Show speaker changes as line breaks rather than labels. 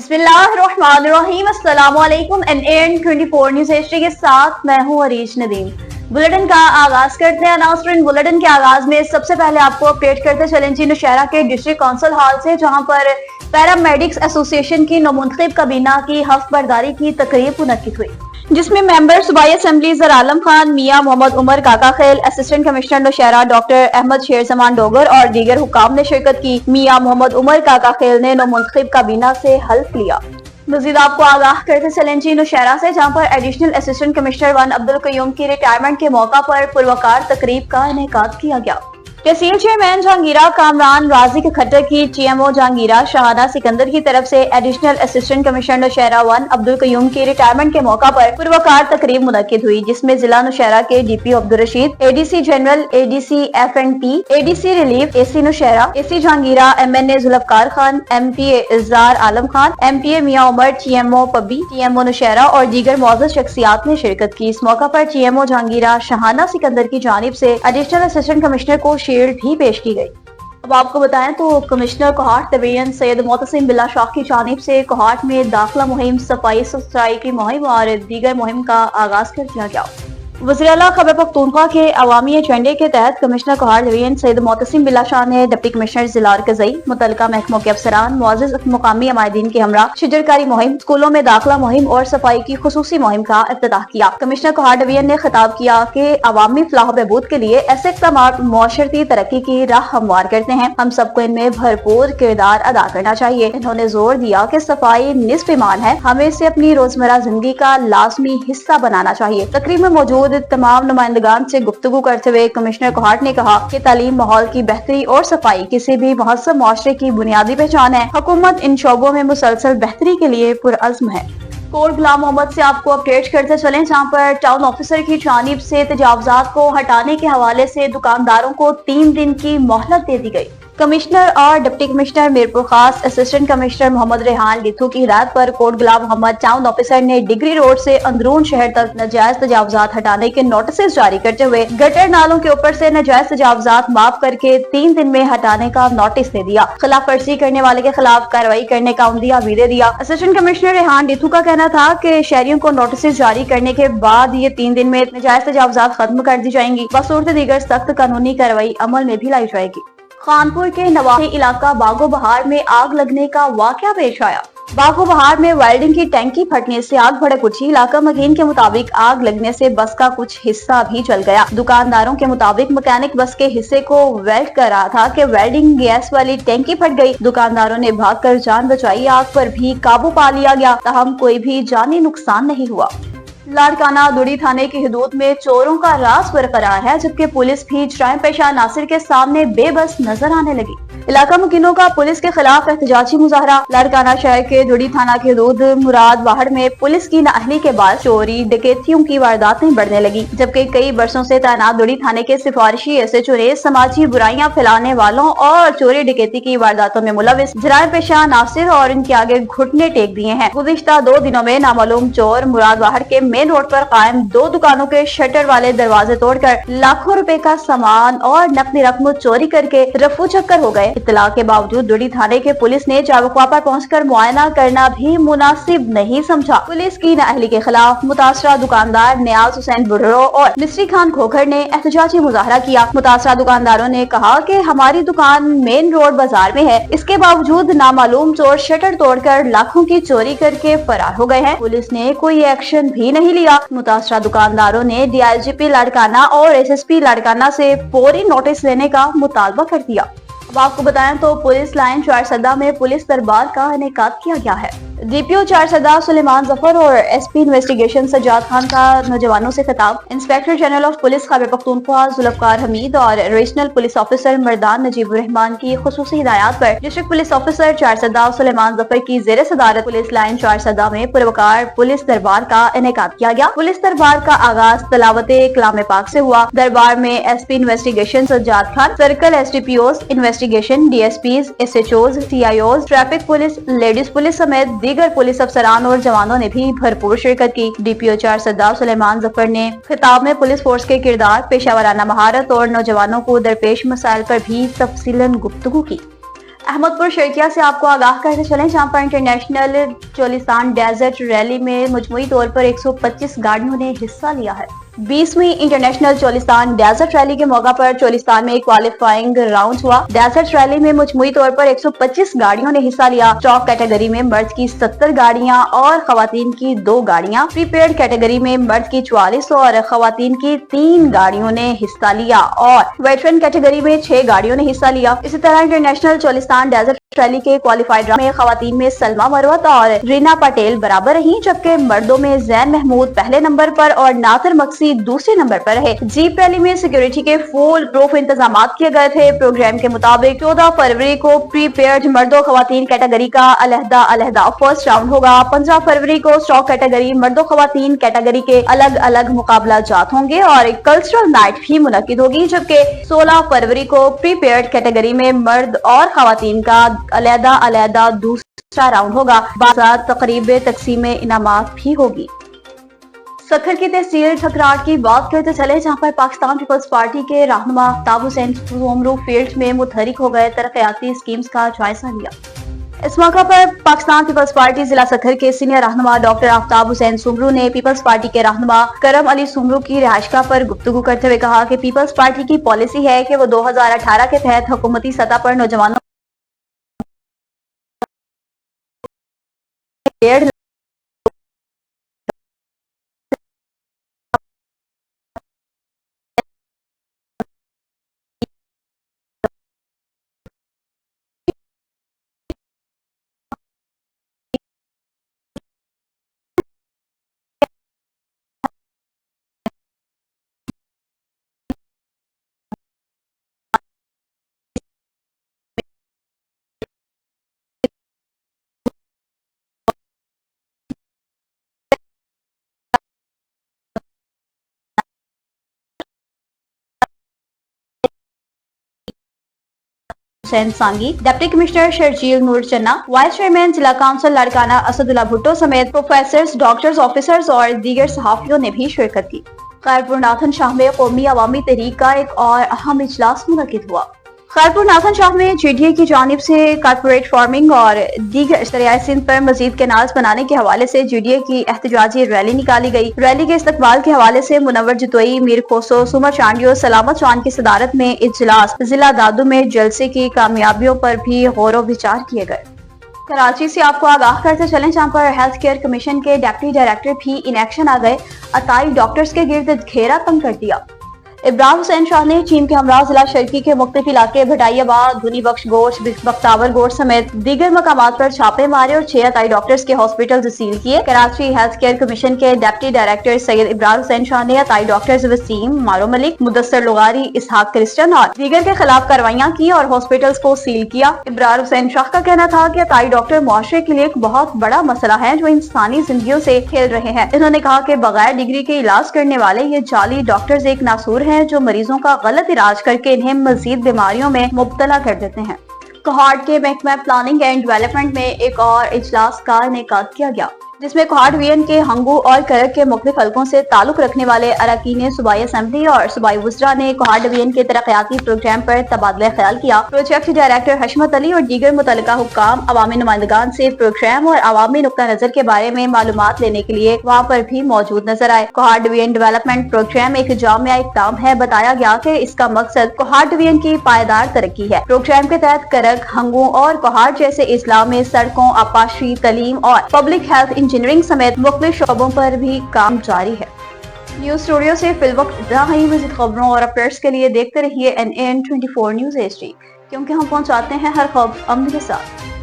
बिस्मिल्लाहिर्रहमानिर्रहीम। अस्सलाम वालेकुम। NAN 24 न्यूज़ हिस्ट्री के साथ मैं हूँ अरीश नदीम। बुलेटिन का आगाज करते हैं। नाज़रीन, बुलेटिन के आगाज में सबसे पहले आपको अपडेट करते चलें जी नौशहरा के डिस्ट्रिक्ट काउंसिल हॉल से, जहां पर पैरामेडिक्स एसोसिएशन की नौमुंतखब काबीना की हफ्त बरदारी की तकरीब मुनक्किद हुई, जिसमें मेंबर सूबाई असेंबली ज़र आलम खान, मियां Mohammad Umar Kaka Khel, assistant commissioner Nowshera doctor Ahmad Sher Zaman Dogar और दीगर हुक्काम ने शिरकत की। मियां मोहम्मद उमर काका खेल ने नौमुंतखब काबीना से हल्फ लिया। मजीद आपको आगाह करते चलें जी नौशहरा से, जहां पर additional assistant commissioner 1 Abdul Qayyum की रिटायरमेंट के मौका पर पुरवकार तकरीब का इनेकाद किया गया। तहसील चेयरमैन जहांगीरा कामरान राजी के खट्टर की TMO जहांगीरा शाहाना सिकंदर की तरफ से additional assistant commissioner Nowshera 1 Abdul Qayyum की रिटायरमेंट के मौका पर पुरवकार तकरीब मुनक्किद हुई, जिसमें जिला नौशहरा के DPO Abdul Rashid, ADC general, ADC FNT, ADC relief, AC Nowshera, AC Jahangira, MNA Zulfiqar Khan, MPA Izhar आलम खान, MPA मियां उमर, TMO पब्बी, TMO नौशहरा और दीगर मौजूद शख्सियात ने शिरकत की। इस मौका पर TMO जहांगीरा शाहाना सिकंदर की जानिब से एडिशनल असिस्टेंट कमिश्नर को शील्ड भी पेश की गई। अब आपको बताएं तो कमिश्नर कोहाट तबीयन सैयद मोतसिम बिल्ला शाह की जानिब से कोहाट में दाखिला मुहिम, सफाई सुथराई की मुहिम और दीगर मुहिम का आगाज कर दिया गया। वज़ीर आला खैबर पख्तूनख्वा के अवामी एजेंडे के तहत कमिश्नर कोहाट डिवीजन सैयद मोतसिम बिल्ला शाह ने डिप्टी कमिश्नर जिला कज़ई, मुतल्लिका महकमों के अफसरान, मुअज़्ज़िज़ मुकामी अमायदीन के हमरा शिजरकारी मुहिम, स्कूलों में दाखिला मुहिम और सफाई की खुसूसी मुहिम का इफ्तिताह किया। कमिश्नर कोहाट डिवीजन ने खिताब किया कि अवामी फलाह बहबूद के लिए ऐसे इक़दाम मुआशरती तरक्की की राह हमवार करते हैं। हम सबको इनमें भरपूर किरदार अदा करना चाहिए। इन्होंने जोर दिया कि सफाई निस्फ़ ईमान है, हमें इसे अपनी रोजमर्रा जिंदगी का लाजमी हिस्सा बनाना चाहिए। तकरीब में मौजूद तमाम नुमाइंदगान से गुफ्तगू करते हुए कमिश्नर कोहाट ने कहा कि तालीम, माहौल की बेहतरी और सफाई किसी भी महज़्ज़ब मुआशरे की बुनियादी पहचान है। हुकूमत इन शोबों में मुसलसल बेहतरी के लिए पुरअज़्म है। कोट गुलाम मोहम्मद से आपको अपडेट करते चलें, जहां पर टाउन ऑफिसर की जानिब से तजावुज़ात को हटाने के हवाले से दुकानदारों को 3 दिन की मोहलत दे दी गई। कमिश्नर और डिप्टी कमिश्नर मीरपुर खास, असिस्टेंट कमिश्नर मोहम्मद रेहान लिथू की हिदायत पर कोट गुलाम मोहम्मद टाउन ऑफिसर ने डिग्री रोड से अंदरून शहर तक नाजायज तजावुज़ात हटाने के नोटिस जारी करते हुए गटर नालों के ऊपर से नाजायज तजावुज़ात माफ करके 3 दिन में हटाने का नोटिस दे दिया। खिलाफ वर्जी करने वाले के खिलाफ कार्रवाई करने का उम्दिया भी दे दिया। असिस्टेंट कमिश्नर रेहान लिथू का कहना था कि शहरियों को नोटिस जारी करने के बाद ये 3 दिन में नाजायज तजावुज़ात खत्म कर दी जाएंगी। बसूरत दीगर सख्त कानूनी कार्रवाई अमल में भी लाई जाएगी। खानपुर के नवाही इलाका बागो बहार में आग लगने का वाकया पेश आया। बागो बहार में वेल्डिंग की टैंकी फटने से आग भड़क उठी। इलाका मकीन के मुताबिक आग लगने से बस का कुछ हिस्सा भी जल गया। दुकानदारों के मुताबिक मैकेनिक बस के हिस्से को वेल्ड कर रहा था कि वेल्डिंग गैस वाली टैंकी फट गई। दुकानदारों ने भागकर जान बचाई। आग पर भी काबू पा लिया गया, ताहम कोई भी जानी नुकसान नहीं हुआ। लाड़काना दुड़ी थाने की हदूद में चोरों का राज बरकरार है, जबकि पुलिस भी जराइम पेशा नासिर के सामने बेबस नजर आने लगी। इलाका मुकीनों का पुलिस के खिलाफ एहतजाजी मुजाहरा। लाड़काना शहर के दुड़ी थाना की हदूद मुराद वाहड़ में पुलिस की नाअहली के बाद चोरी डकैतियों की वारदातें बढ़ने लगी, जबकि कई बरसों से तैनात दुड़ी थाने के सिफारिशी SHO ने समाजी बुराइयां फैलाने वालों और चोरी डकैती की वारदातों में मुलविस जराइम पेशा नासिर और इनके आगे घुटने टेक दिए हैं। गुज़िश्ता 2 दिनों में नामालूम चोर मुराद वाहड़ के मेन रोड पर कायम 2 दुकानों के शटर वाले दरवाजे तोड़कर लाखों रुपए का सामान और नकदी रकम चोरी करके रफू चक्कर हो गए। इत्तला के बावजूद दुड़ी थाने के पुलिस ने चाबुकवा पर पहुंचकर मुआयना करना भी मुनासिब नहीं समझा। पुलिस की नाअहली के खिलाफ मुतासरा दुकानदार नियाज हुसैन बुढ़रो और मिस्री खान खोखर ने एहतजाजी मुजाहरा किया। मुतासरा दुकानदारों ने कहा कि हमारी दुकान मेन रोड बाजार में है, इसके बावजूद नामालूम चोर शटर तोड़कर लाखों की चोरी करके फरार हो गए हैं। पुलिस ने कोई एक्शन भी नहीं लिया। मुतासरा दुकानदारों ने DIGP लाड़काना और SSP लाड़काना से फौरी नोटिस लेने का मुतालबा कर दिया। अब आपको बताएं तो पुलिस लाइन चारसदा में पुलिस दरबार का इनेकाद किया गया है। DPO चारसदा सुलेमान जफर और SP इन्वेस्टिगेशन सज्जाद खान का नौजवानों से खिताब। Inspector general of police Khyber Pakhtunkhwa Zulfiqar Hameed और regional police officer Mardan Najibur Rehman की खुसूसी हिदायत पर district police officer Charsadda Suleman Zafar की जेर सदारत पुलिस लाइन चारसदा में पुरवकार पुलिस दरबार का इनेकाद किया गया। पुलिस दरबार का आगाज तलावते कलाम पाक से हुआ। दरबार में SP investigation Sajjad Khan, circle SDPOs investigation, DSPs, SHOs, CIOs, traffic police, ladies police समेत दीगर पुलिस अफसरान और जवानों ने भी भरपूर शिरकत की। DPO चारसदा सुलेमान जफर ने खिताब में पुलिस फोर्स के किरदार, पेशा वराना महारत और नौजवानों को दरपेश मसाइल पर भी तफसीलन गुफ्तगू की। احمدپور شرکیہ سے آپ کو آگاہ کرتے چلیں جہاں پر انٹرنیشنل چولستان ڈیزرٹ ریلی میں مجموعی طور پر 125 گاڑیوں نے حصہ لیا ہے۔ 20ویں انٹرنیشنل چولستان ڈیزرٹ ریلی کے موقع پر چولستان میں ایک کوالیفائنگ راؤنڈ ہوا۔ ڈیزرٹ ریلی میں مجموعی طور پر 125 گاڑیوں نے حصہ لیا۔ اسٹاک کیٹیگری میں مرد کی 70 گاڑیاں اور خواتین کی 2 گاڑیاں، پری پیڈ کیٹیگری میں مرد کی 44 اور خواتین کی 3 گاڑیوں نے حصہ لیا اور ویٹرن کیٹیگری میں 6 گاڑیوں نے حصہ لیا۔ اسی طرح انٹرنیشنل چولستان ڈیزرٹ ریلی کے کوالیفائڈ راؤنڈ میں خواتین میں سلما مروت اور رینا پٹیل برابر رہیں، جبکہ مردوں میں زین محمود پہلے نمبر پر اور ناصر مقصی دوسرے نمبر پر رہے۔ جیپ ریلی میں سیکیورٹی کے فول پروف انتظامات کیے گئے تھے۔ پروگرام کے مطابق 14 فروری کو پری پیڈ مردوں خواتین کیٹیگری کا علیحدہ فرسٹ راؤنڈ ہوگا۔ 15 فروری کو اسٹاک کیٹیگری مردوں خواتین کیٹیگری کے الگ الگ مقابلہ جات ہوں گے اور ایک کلچرل نائٹ بھی منعقد ہوگی، جبکہ 16 فروری کو پری پیڈ کیٹیگری میں مرد اور خواتین کا علیحدہ دوسرا راؤنڈ ہوگا۔ بعد تقریب تقسیم انعامات بھی ہوگی۔ سکھر کی تحصیل ٹھکراٹ کی بات کرتے چلے جہاں پر پاکستان پیپلز پارٹی کے رہنما آفتاب حسین سومرو فیلڈ میں متحرک ہو گئے ترقیاتی اسکیمز کا جائزہ لیا۔ اس موقع پر پاکستان پیپلز پارٹی ضلع سکھر کے سینئر رہنما ڈاکٹر آفتاب حسین سومرو نے پیپلز پارٹی کے رہنما کرم علی سومرو کی رہائشگاہ پر گفتگو کرتے ہوئے کہا کہ پیپلز پارٹی کی پالیسی ہے کہ وہ 2018 کے تحت حکومتی سطح پر نوجوانوں حسین سانگی، ڈپٹی کمشنر شرجیل نور چنا، وائس چیئرمین ضلع کونسل لاڑکانہ اسد اللہ بھٹو سمیت پروفیسرز، ڈاکٹرز، آفیسرز اور دیگر صحافیوں نے بھی شرکت کی۔ خیرپور ناتھن شاہ میں قومی عوامی تحریک کا ایک اور اہم اجلاس منعقد ہوا۔ خیرپور ناتھن شاہ میں جے ڈی اے کی جانب سے کارپوریٹ فارمنگ اور دیگر دریائے سندھ پر مزید کینالز بنانے کے حوالے سے جے ڈی اے کی احتجاجی ریلی نکالی گئی۔ ریلی کے استقبال کے حوالے سے منور جتوئی، میر کھوسو، سومر چانڈیو، سلامت چاند کی صدارت میں اجلاس ضلع دادو میں جلسے کی کامیابیوں پر بھی غور و وچار کیے گئے۔ کراچی سے آپ کو آگاہ کرتے چلیں جہاں پر ہیلتھ کیئر کمیشن کے ڈپٹی ڈائریکٹر بھی ان ایکشن آ گئے۔ 28 ڈاکٹرز کے گرد گھیرا تنگ کر دیا۔ ابراہیم حسین شاہ نے چین کے ہمراہ ضلع شرقی کے مختلف علاقے بھٹائی آباد، دھنی بخش گوشت، بختاور گوشت سمیت دیگر مقامات پر چھاپے مارے اور 6 عطائی ڈاکٹرز کے ہاسپٹل سیل کیے۔ کراچی ہیلتھ کیئر کمیشن کے ڈپٹی ڈائریکٹر سید ابراہیم حسین شاہ نے عطائی ڈاکٹرز وسیم، مارو ملک، مدثر لغاری، اسحاق کرسچن اور دیگر کے خلاف کارروائیاں کی اور ہاسپٹلز کو سیل کیا۔ ابراہیم حسین شاہ کا کہنا تھا کہ عطائی ڈاکٹر معاشرے کے لیے ایک بہت بڑا مسئلہ ہے جو انسانی زندگیوں سے کھیل رہے ہیں۔ انہوں نے کہا کہ بغیر ڈگری کے علاج کرنے والے یہ جعلی ڈاکٹرز ایک ناسور ہیں جو مریضوں کا غلط علاج کر کے انہیں مزید بیماریوں میں مبتلا کر دیتے ہیں۔ کوہاٹ کے محکمہ پلاننگ اینڈ ڈیولپمنٹ میں ایک اور اجلاس کا انعقاد کیا گیا جس میں کوہاٹ وین کے ہنگو اور کرک کے مختلف حلقوں سے تعلق رکھنے والے اراکین صوبائی اسمبلی اور صوبائی وزراء نے کوہاٹ ڈویژن کے ترقیاتی پروگرام پر تبادلہ خیال کیا۔ پروجیکٹ ڈائریکٹر حشمت علی اور دیگر متعلقہ حکام عوامی نمائندگان سے پروگرام اور عوامی نقطہ نظر کے بارے میں معلومات لینے کے لیے وہاں پر بھی موجود نظر آئے۔ کوہاٹ ڈویژن ڈیولپمنٹ پروگرام ایک جامع اقدام ہے۔ بتایا گیا کہ اس کا مقصد کوہاٹ ڈویژن کی پائیدار ترقی ہے۔ پروگرام کے تحت کرک، ہنگو اور کوہاٹ جیسے اضلاع میں سڑکوں، آبپاشی، تعلیم اور پبلک ہیلتھ انجینئرنگ سمیت مختلف شعبوں پر بھی کام جاری ہے۔ نیوز اسٹوڈیو سے فی الوقت اتنا ہی۔ مزید خبروں اور اپڈیٹس کے لیے دیکھتے رہیے NAN 24 نیوز HD، کیونکہ ہم پہنچاتے ہیں ہر خبر امن کے ساتھ۔